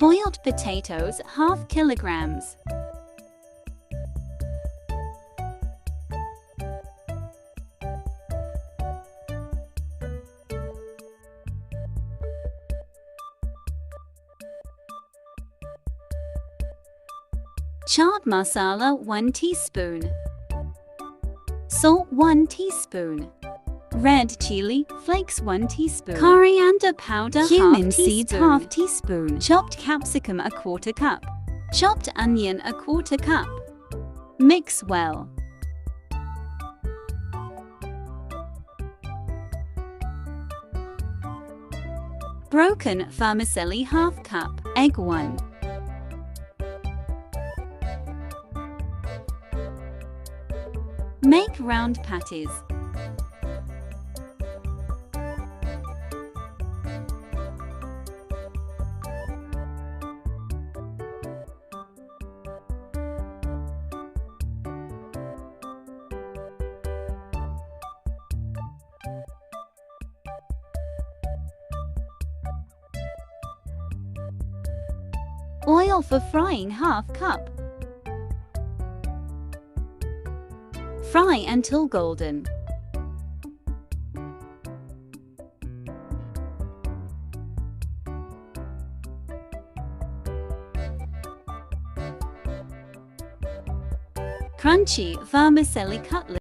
Boiled potatoes, ½ kilograms. Chaat masala 1 teaspoon. Salt 1 teaspoon. Red chili flakes 1 teaspoon. Coriander powder cumin seeds ½ teaspoon. Chopped capsicum 1/4 cup. Chopped onion 1/4 cup. Mix well. Broken vermicelli ½ cup. Egg 1. Make round patties. Oil for frying ½ cup. Fry until golden. Crunchy vermicelli cutlet.